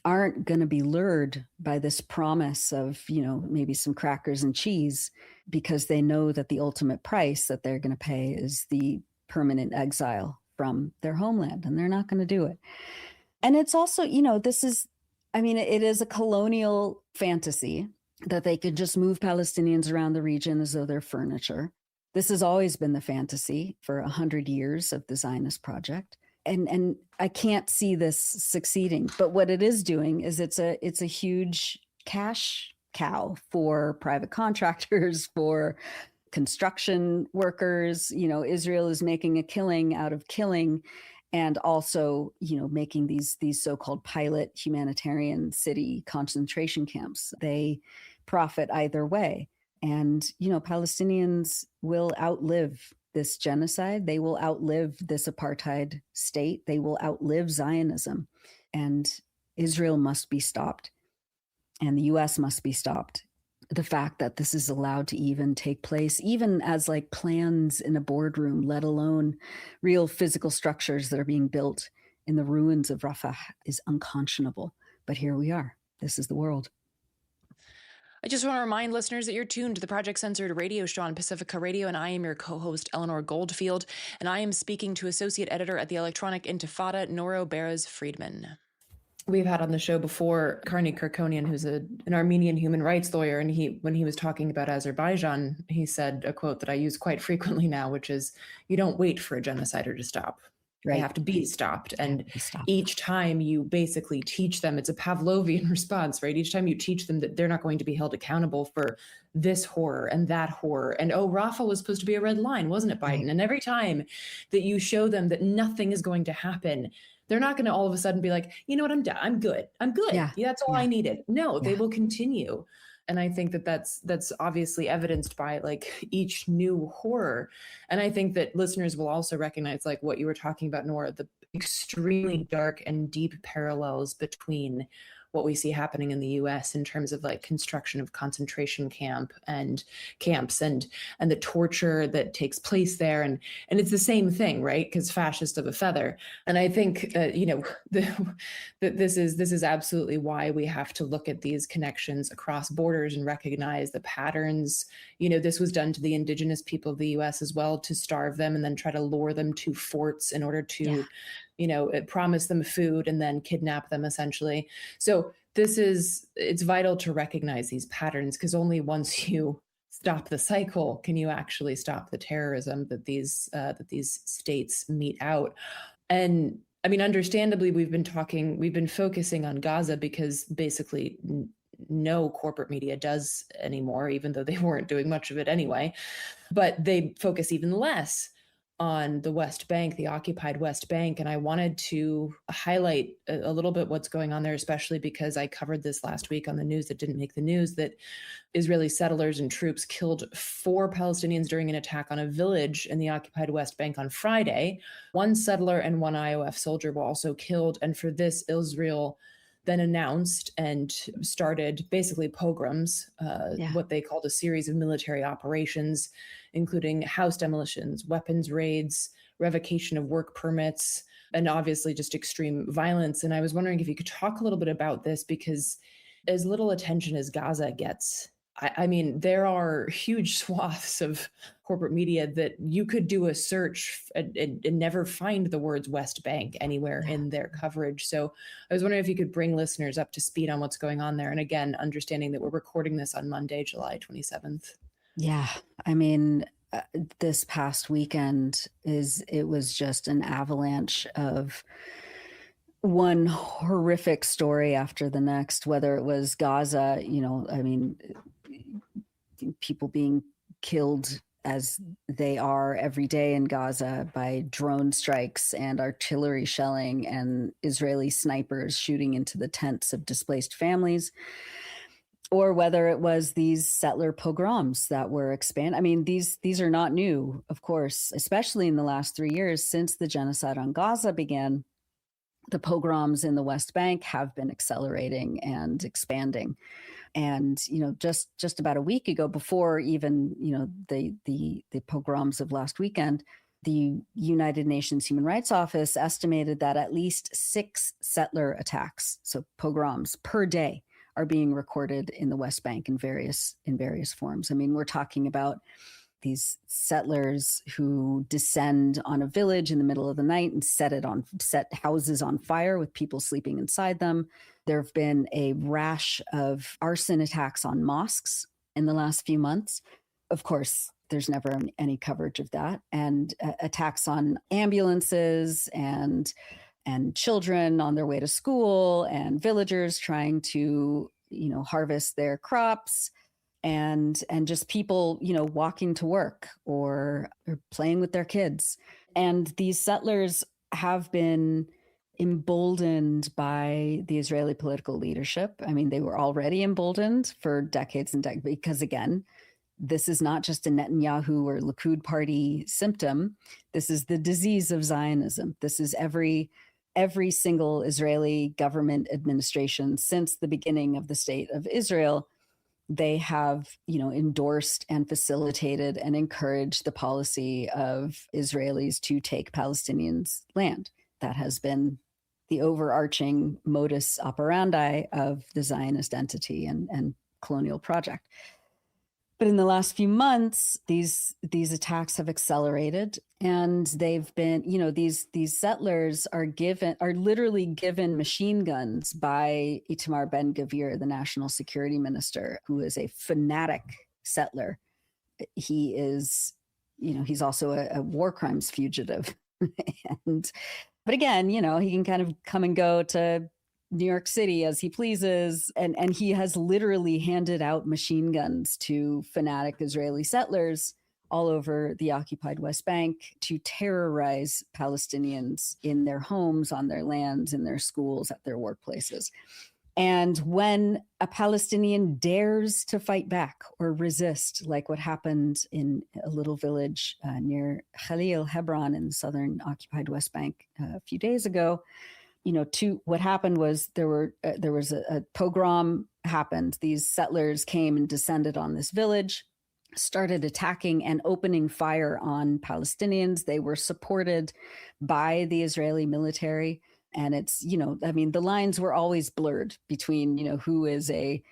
Speaker 4: aren't going to be lured by this promise of, maybe some crackers and cheese, because they know that the ultimate price that they're going to pay is the permanent exile from their homeland, and they're not going to do it. And it's also, it is a colonial fantasy that they could just move Palestinians around the region as though they're furniture. This has always been the fantasy for 100 years of the Zionist project. And I can't see this succeeding. But what it is doing is it's a huge cash cow for private contractors, for construction workers. Israel is making a killing out of killing, and also, making these so-called pilot humanitarian city concentration camps. They profit either way. And, Palestinians will outlive this genocide. They will outlive this apartheid state. They will outlive Zionism. And Israel must be stopped. And the US must be stopped. The fact that this is allowed to even take place, even as like plans in a boardroom, let alone real physical structures that are being built in the ruins of Rafah, is unconscionable. But here we are. This is the world.
Speaker 2: I just want to remind listeners that you're tuned to the Project Censored radio show on Pacifica Radio, and I am your co-host, Eleanor Goldfield, and I am speaking to Associate Editor at the electronic Intifada, Nora Barrows Friedman.
Speaker 5: We've had on the show before Karni Kirkonian, who's an Armenian human rights lawyer, and when he was talking about Azerbaijan, he said a quote that I use quite frequently now, which is, "You don't wait for a genocider to stop. They
Speaker 4: Right.
Speaker 5: have to be stopped. And
Speaker 4: Stop.
Speaker 5: each time you basically teach them, it's a Pavlovian response, right? Each time you teach them that they're not going to be held accountable for this horror and that horror. And oh, Rafah was supposed to be a red line, wasn't it, Biden?
Speaker 4: Right.
Speaker 5: And every time that you show them that nothing is going to happen, they're not going to all of a sudden be like, you know what, I'm done. I'm good. I'm good.
Speaker 4: Yeah.
Speaker 5: That's all I needed. No, they
Speaker 4: Yeah.
Speaker 5: will continue. And I think that that's obviously evidenced by like each new horror. And I think that listeners will also recognize like what you were talking about, Nora, the extremely dark and deep parallels between what we see happening in the US in terms of like construction of concentration camps and the torture that takes place there. And it's the same thing, right? Because fascist of a feather. And I think, this is absolutely why we have to look at these connections across borders and recognize the patterns. This was done to the indigenous people of the US as well, to starve them and then try to lure them to forts in order to, promise them food and then kidnap them essentially. So it's vital to recognize these patterns, because only once you stop the cycle can you actually stop the terrorism that these states mete out. And I mean, understandably, we've been focusing on Gaza because basically no corporate media does anymore, even though they weren't doing much of it anyway. But they focus even less on the West Bank, the occupied West Bank. And I wanted to highlight a little bit what's going on there, especially because I covered this last week on the news that didn't make the news, that Israeli settlers and troops killed 4 Palestinians during an attack on a village in the occupied West Bank on Friday. 1 settler and 1 IOF soldier were also killed. And for this, Israel then announced and started basically pogroms, what they called a series of military operations, including house demolitions, weapons raids, revocation of work permits, and obviously just extreme violence. And I was wondering if you could talk a little bit about this, because as little attention as Gaza gets, I mean, there are huge swaths of corporate media that you could do a search and never find the words West Bank anywhere in their coverage. So I was wondering if you could bring listeners up to speed on what's going on there. And again, understanding that we're recording this on Monday, July 27th.
Speaker 4: Yeah. I mean, this past weekend it was just an avalanche of one horrific story after the next, whether it was Gaza, I mean, people being killed as they are every day in Gaza by drone strikes and artillery shelling and Israeli snipers shooting into the tents of displaced families, or whether it was these settler pogroms that were expanded. I mean, these are not new, of course, especially in the last 3 years since the genocide on Gaza began. The pogroms in the West Bank have been accelerating and expanding. And, just about a week ago, before even, the pogroms of last weekend, the United Nations Human Rights Office estimated that at least 6 settler attacks, so pogroms, per day are being recorded in the West Bank in various forms. I mean, we're talking about these settlers who descend on a village in the middle of the night and set houses on fire with people sleeping inside them. There have been a rash of arson attacks on mosques in the last few months. Of course, there's never any coverage of that. And attacks on ambulances and children on their way to school, and villagers trying to, harvest their crops, and just people, walking to work or playing with their kids. And these settlers have been emboldened by the Israeli political leadership. I mean, they were already emboldened for decades and decades, because again, this is not just a Netanyahu or Likud party symptom. This is the disease of Zionism. This is every single Israeli government administration since the beginning of the state of Israel. They have, endorsed and facilitated and encouraged the policy of Israelis to take Palestinians' land. That has been the overarching modus operandi of the Zionist entity and colonial project. But in the last few months, these attacks have accelerated, and they've been, these settlers are literally given machine guns by Itamar Ben-Gvir, the national security minister, who is a fanatic settler. He is, he's also a war crimes fugitive. But again, he can kind of come and go to New York City as he pleases. And he has literally handed out machine guns to fanatic Israeli settlers all over the occupied West Bank to terrorize Palestinians in their homes, on their lands, in their schools, at their workplaces. And when a Palestinian dares to fight back or resist, like what happened in a little village near Khalil, Hebron, in the southern occupied West Bank a few days ago, what happened was there was a pogrom happened. These settlers came and descended on this village, started attacking and opening fire on Palestinians. They were supported by the Israeli military. And it's, the lines were always blurred between, who is a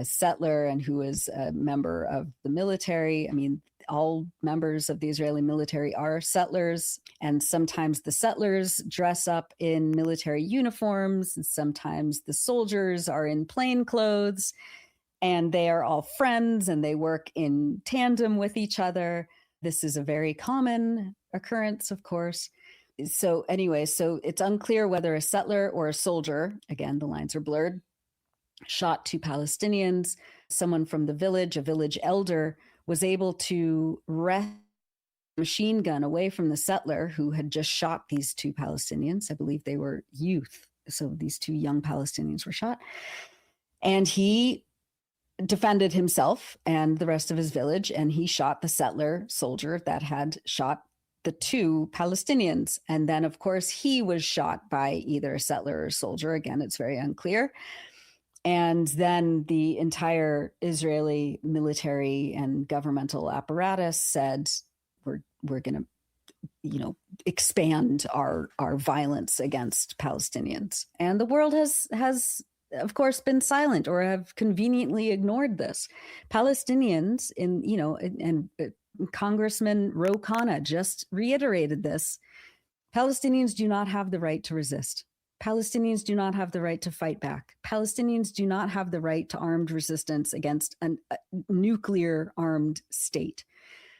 Speaker 4: settler and who is a member of the military. I mean, all members of the Israeli military are settlers, and sometimes the settlers dress up in military uniforms, and sometimes the soldiers are in plain clothes, and they are all friends and they work in tandem with each other. This is a very common occurrence, of course. So anyway, so it's unclear whether a settler or a soldier, again, the lines are blurred, shot two Palestinians. Someone from the village, a village elder, was able to wrest a machine gun away from the settler who had just shot these two Palestinians. I believe they were youth. So these two young Palestinians were shot. And he defended himself and the rest of his village, and he shot the settler soldier that had shot the two Palestinians. And then, of course, he was shot by either a settler or a soldier. Again, it's very unclear. And then the entire Israeli military and governmental apparatus said, we're going to, expand our violence against Palestinians. And the world has of course, been silent or have conveniently ignored this. Palestinians and Congressman Ro Khanna just reiterated this. Palestinians do not have the right to resist. Palestinians do not have the right to fight back. Palestinians do not have the right to armed resistance against a nuclear armed state.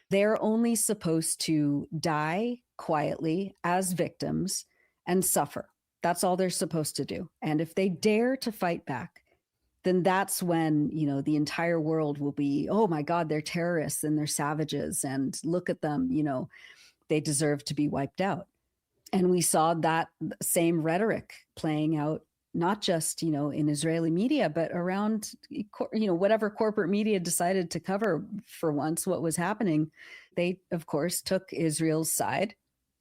Speaker 4: They're only supposed to die quietly as victims and suffer. That's all they're supposed to do. And if they dare to fight back, then that's when, the entire world will be, oh my God, they're terrorists and they're savages. And look at them, they deserve to be wiped out. And we saw that same rhetoric playing out, not just, in Israeli media, but around, whatever corporate media decided to cover for once what was happening. They, of course, took Israel's side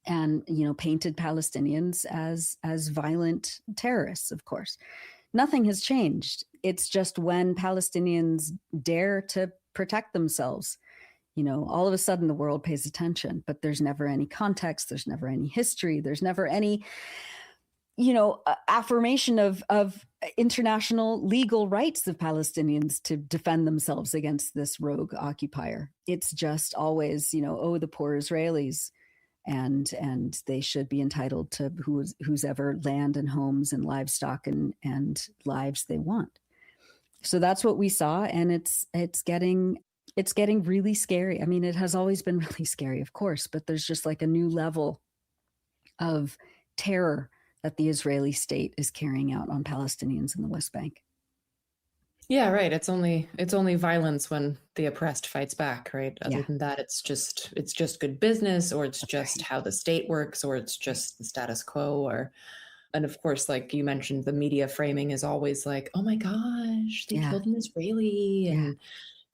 Speaker 4: and, painted Palestinians as violent terrorists, of course. Nothing has changed. It's just when Palestinians dare to protect themselves, all of a sudden the world pays attention, but there's never any context. There's never any history. There's never any, affirmation of international legal rights of Palestinians to defend themselves against this rogue occupier. It's just always, the poor Israelis. And they should be entitled to whose ever land and homes and livestock and lives they want. So that's what we saw, and it's getting really scary. I mean, it has always been really scary, of course, but there's just like a new level of terror that the Israeli state is carrying out on Palestinians in the West Bank.
Speaker 5: Yeah, right. It's only violence when the oppressed fights back, right? Other than that, it's just good business, or it's just how the state works, or it's just the status quo, and of course, like you mentioned, the media framing is always like, oh my gosh, they killed an Israeli, and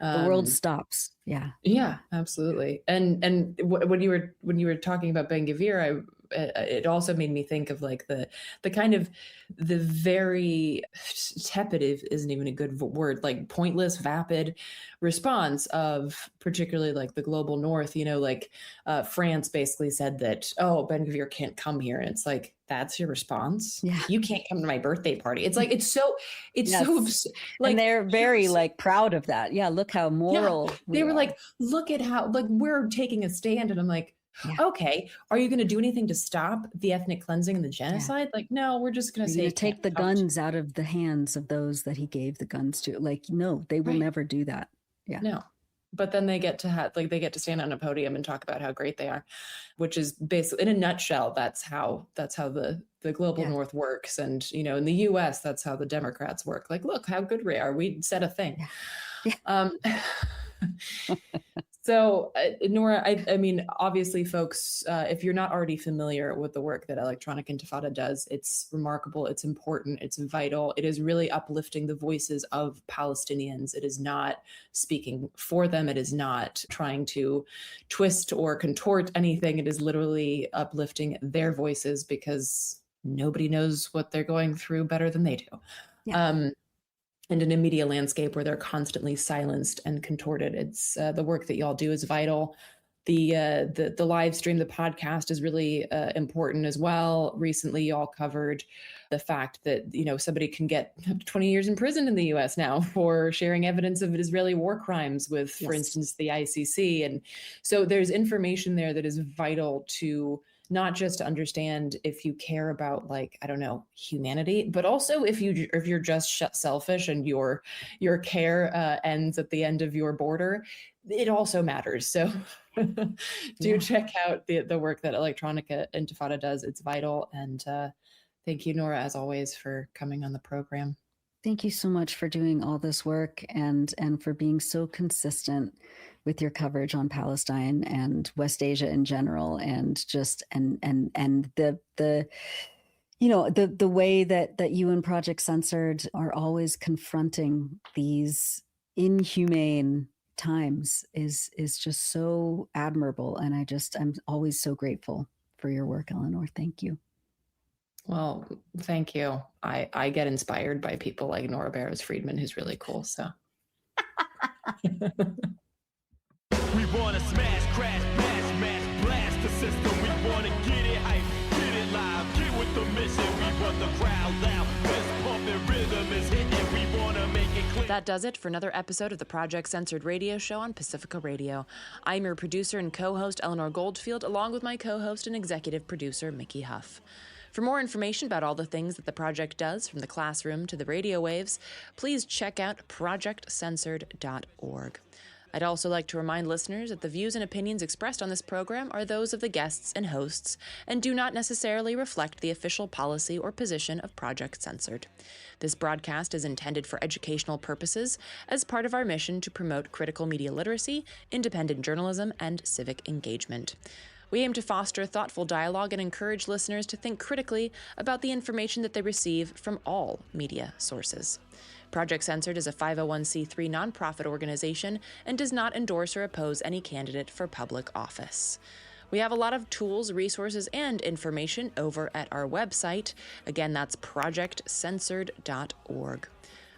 Speaker 4: the world stops.
Speaker 5: Yeah, absolutely. And when you were talking about Ben Gvir, it also made me think of like the kind of the very tepid isn't even a good word, like pointless, vapid response of particularly like the global north, France basically said that, oh, Ben Gvir can't come here. And it's like, that's your response? Yeah. You can't come to my birthday party. It's like, it's so like, and
Speaker 4: they're very like proud of that. Yeah. Look how moral.
Speaker 5: Yeah. They were like, look at how, like, we're taking a stand. And I'm like, okay, are you going to do anything to stop the ethnic cleansing and the genocide? Like, no, we're just going to say,
Speaker 4: take the guns out of the hands of those that he gave the guns to. Like, no, they will never do that. Yeah.
Speaker 5: but then they get to stand on a podium and talk about how great they are, which is basically, in a nutshell, that's how the global North works. And, in the US, that's how the Democrats work. Like, look how good we are. We said a thing. Yeah. So, Nora, I mean, obviously, folks, if you're not already familiar with the work that Electronic Intifada does, it's remarkable, it's important, it's vital. It is really uplifting the voices of Palestinians. It is not speaking for them. It is not trying to twist or contort anything. It is literally uplifting their voices because nobody knows what they're going through better than they do. Yeah. And in a media landscape where they're constantly silenced and contorted, it's the work that y'all do is vital. The live stream, the podcast is really important as well. Recently, y'all covered the fact that somebody can get up to 20 years in prison in the U.S. now for sharing evidence of Israeli war crimes with, for instance, the ICC. And so there's information there that is vital to not just to understand if you care about, like, I don't know, humanity, but also if you're just selfish and your care ends at the end of your border, it also matters. So do check out the work that Electronic Intifada does. It's vital. And thank you, Nora, as always, for coming on the program.
Speaker 4: Thank you so much for doing all this work and for being so consistent with your coverage on Palestine and West Asia in general, and just and the way that you and Project Censored are always confronting these inhumane times is just so admirable, and I'm always so grateful for your work, Eleanor. Thank you.
Speaker 5: Well, thank you. I get inspired by people like Nora Barrows Friedman, who's really cool. So.
Speaker 1: We want to smash, crash, mash, blast the system. We want to get it hype, get it live, get with the mission. We want the crowd loud, best pumping rhythm is hitting. We want to make it clear.
Speaker 2: That does it for another episode of the Project Censored radio show on Pacifica Radio. I'm your producer and co-host, Eleanor Goldfield, along with my co-host and executive producer, Mickey Huff. For more information about all the things that the project does, from the classroom to the radio waves, please check out projectcensored.org. I'd also like to remind listeners that the views and opinions expressed on this program are those of the guests and hosts and do not necessarily reflect the official policy or position of Project Censored. This broadcast is intended for educational purposes as part of our mission to promote critical media literacy, independent journalism, and civic engagement. We aim to foster thoughtful dialogue and encourage listeners to think critically about the information that they receive from all media sources. Project Censored is a 501c3 nonprofit organization and does not endorse or oppose any candidate for public office. We have a lot of tools, resources, and information over at our website. Again, that's projectcensored.org.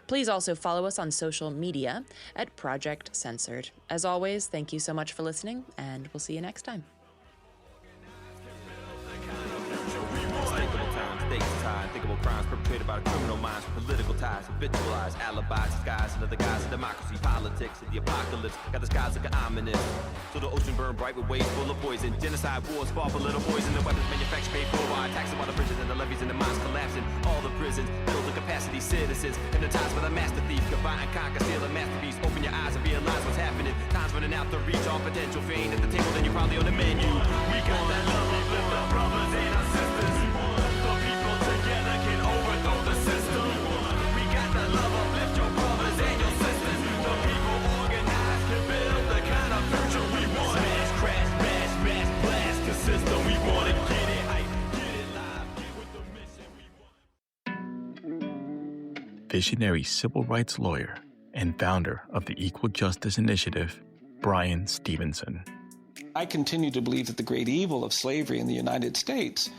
Speaker 2: Please also follow us on social media at Project Censored. As always, thank you so much for listening, and we'll see you next time.
Speaker 1: Unthinkable crimes perpetrated by the criminal minds, political ties, habitualized alibis, disguised under the guise of democracy, politics, and the apocalypse. Got the skies looking ominous. So the ocean burned bright with waves full of poison. Genocide wars fought for little boys, and the weapons manufactured paid for by taxing while the bridges and the levees and the mines collapsing. All the prisons build the capacity citizens. Hypnotized by the master thief, combine and conquer, steal a masterpiece. Open your eyes and realize what's happening. Time's running out to reach all potential. If you ain't at the table, then you're probably on the menu. We got that love, we lift our brothers and our sisters. Together can overthrow the system. We got the love, uplift your brothers and your sisters. The people organized can build the kind of future we want. Smash, crash, mash, blast the system. We want to get it hype, get it live, get with the mission we want.
Speaker 6: Visionary civil rights lawyer and founder of the Equal Justice Initiative, Bryan Stevenson.
Speaker 7: I continue to believe that the great evil of slavery in the United States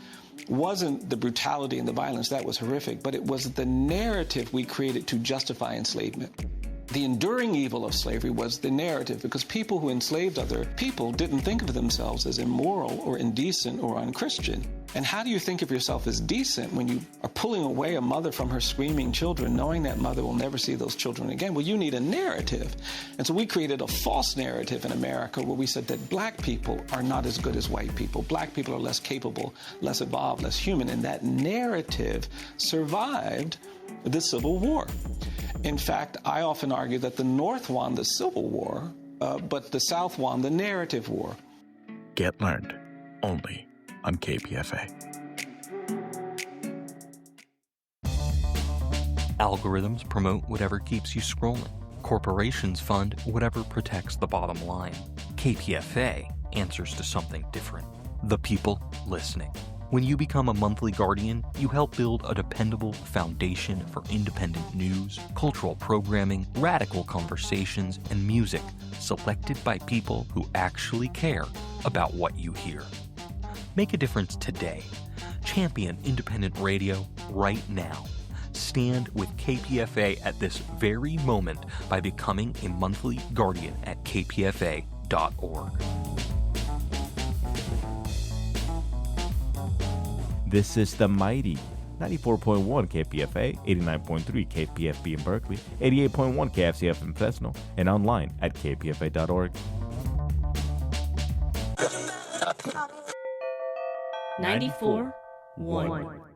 Speaker 7: wasn't the brutality and the violence, that was horrific, but it was the narrative we created to justify enslavement. The enduring evil of slavery was the narrative, because people who enslaved other people didn't think of themselves as immoral or indecent or unchristian. And how do you think of yourself as decent when you are pulling away a mother from her screaming children, knowing that mother will never see those children again? Well, you need a narrative. And so we created a false narrative in America where we said that black people are not as good as white people. Black people are less capable, less evolved, less human. And that narrative survived the Civil War. In fact, I often argue that the North won the Civil War but the South won the narrative war.
Speaker 6: Get Learned, only on KPFA.
Speaker 8: Algorithms promote whatever keeps you scrolling. Corporations fund whatever protects the bottom line. KPFA answers to something different. The people listening. When you become a monthly Guardian, you help build a dependable foundation for independent news, cultural programming, radical conversations, and music selected by people who actually care about what you hear. Make a difference today. Champion independent radio right now. Stand with KPFA at this very moment by becoming a monthly Guardian at kpfa.org.
Speaker 9: This is the mighty 94.1 KPFA, 89.3 KPFB in Berkeley, 88.1 KFCF in Fresno, and online at kpfa.org.
Speaker 10: 94.1